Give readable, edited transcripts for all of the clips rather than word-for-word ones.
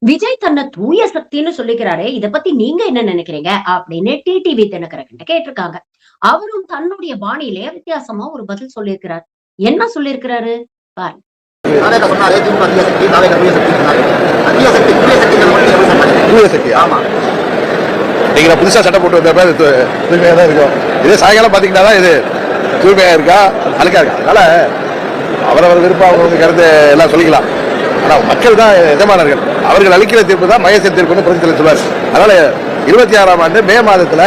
விஜய் தன்னை தூய சக்தின்னு சொல்லிக்கிறாரே, இத பத்தி நீங்க என்ன நினைக்கிறீங்க? அப்படின்னு டிடிவி தினகரன் கேட்டிருக்காங்க. அவரும் தன்னுடைய பாணியிலே வித்தியாசமா ஒரு பதில் சொல்லியிருக்கிறார். என்ன சொல்லியிருக்கிறாரு? பாருங்க. நீங்க புதுசா சட்டை போட்டு வந்த தூய்மையா தான் இருக்கும். இதே சாயங்காலம் பாத்தீங்கன்னா தான் இது தூய்மையா இருக்கா அழுக்கா இருக்கா. அதனால அவரவர் விருப்பம் அவங்க கருத்து எல்லாம் சொல்லிக்கலாம். ஆனா மக்கள் தான் எஜமானர்கள். அவர்கள் அளிக்கிற தீர்ப்பு தான் மகேசன் தீர்ப்புன்னு பிரதிநிதி சொல்வார். அதனால 26ஆம் ஆண்டு மே மாதத்துல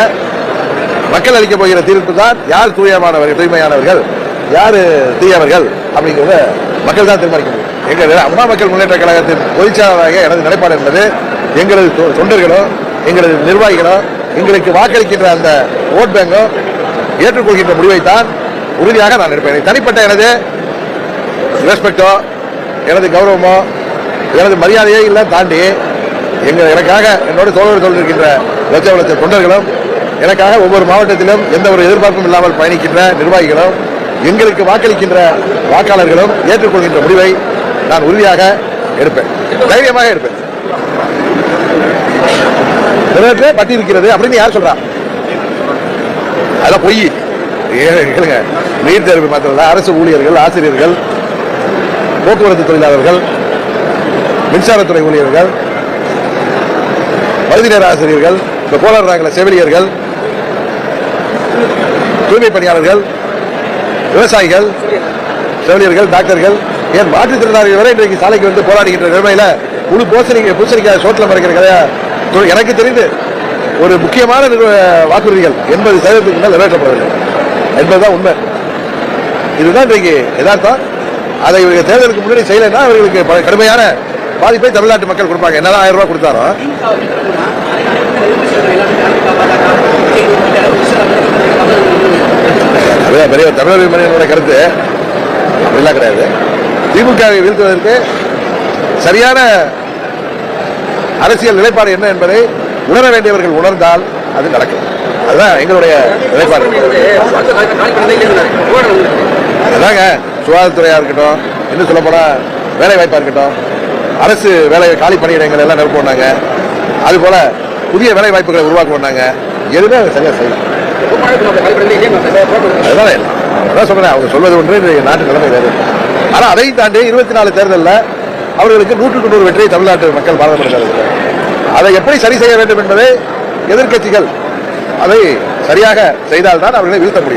மக்கள் அளிக்க போகிற தீர்ப்பு தான் யார் தூய்மையானவர்கள் யாரு தீயவர்கள் அப்படிங்கிறத மக்கள் தான் தீர்மானிக்க முடியும். எங்கள் அம்மா மக்கள் முன்னேற்ற கழகத்தின் பொதுச்செயலாளராக எனது நிலைப்பாடு என்பது எங்களது தொண்டர்களும் எங்களது நிர்வாகிகளும் எங்களுக்கு வாக்களிக்கின்ற அந்த ஓட் பேங்கும் ஏற்றுக்கொள்கின்ற முடிவைத்தான் உறுதியாக நான் எடுப்பேன். தனிப்பட்ட எனது ரெஸ்பெக்டோ எனது கௌரவமோ எனது மரியாதையை எல்லாம் தாண்டி எனக்காக என்னோட தோழர்கள் இருக்கின்ற லட்ச தொண்டர்களும் எனக்காக ஒவ்வொரு மாவட்டத்திலும் எந்த ஒரு எதிர்பார்ப்பும் இல்லாமல் பயணிக்கின்ற நிர்வாகிகளும் எங்களுக்கு வாக்களிக்கின்ற வாக்காளர்களும் ஏற்றுக்கொள்கின்ற முடிவை நான் உறுதியாக எடுப்பேன், தைரியமாக எடுப்பேன். பட்டி இருக்கிறது அப்படின்னு யார் சொல்றா? அதெல்லாம் பொய். கேளுங்க, நீட் தேர்வு மாத்திரம் அரசு ஊழியர்கள், ஆசிரியர்கள், போக்குவரத்து தொழிலாளர்கள், மின்சாரத்துறை ஊழியர்கள், பகுதி நேர ஆசிரியர்கள், இந்த போராடுறாங்கள செவிலியர்கள், தூய்மை பணியாளர்கள், விவசாயிகள், செவிலியர்கள், டாக்டர்கள், ஏன் மாற்றுத்திறனாளிகள் வரை இன்றைக்கு சாலைக்கு வந்து போராடுகின்ற நிலைமையில முழு பூசணிக்காய் சோட்டில் மறைக்கிற கதையா எனக்கு தெரிந்து ஒரு முக்கியமான வாக்குறுதிகள் 80% மேல் நிறைவேற்றப்படவில்லை என்பதுதான் உண்மை. இதுதான் இன்றைக்கு யதார்த்தம். அதை தேர்தலுக்கு முன்னாடி செய்யலைன்னா அவர்களுக்கு கடுமையான பாதிப்பை தமிழ்நாட்டு மக்கள் கொடுப்பாங்க. என்னதான் 1000 ரூபாய் கொடுத்தாரோ பெரிய தமிழக மனிதனோட கருத்து அப்படிலாம் கிடையாது. திமுகவை வீழ்த்துவதற்கு சரியான அரசியல் நிலைப்பாடு என்ன என்பதை உணர வேண்டியவர்கள் உணர்ந்தால் அது நடக்கும். அதுதான் எங்களுடைய நிலைப்பாடு. அதாங்க சுகாதாரத்துறையா இருக்கட்டும், இன்னும் சொல்ல போனா வேலை வாய்ப்பா இருக்கட்டும், அரசு வேலை காலி பணியிடங்கள் எல்லாம் நிரப்புனாங்க. அது போல புதிய வேலை வாய்ப்புகளை உருவாக்குனாங்க. எதுவுமே சரியா செய்யலாம். அதுதான் சொல்றேன், அவங்க சொல்வது ஒன்று, நாட்டு நிலைமை வேறு. ஆனா அதையும் தாண்டி 24 தேர்தலில் அவர்களுக்கு 100க்கு 100 வெற்றியை தமிழ்நாட்டு மக்கள் பாராளுமன்றத்தில். அதை எப்படி சரி செய்ய வேண்டும் என்பதை எதிர்கட்சிகள் அதை சரியாக செய்தால்தான் அவர்களை வீழ்த்த முடியும்.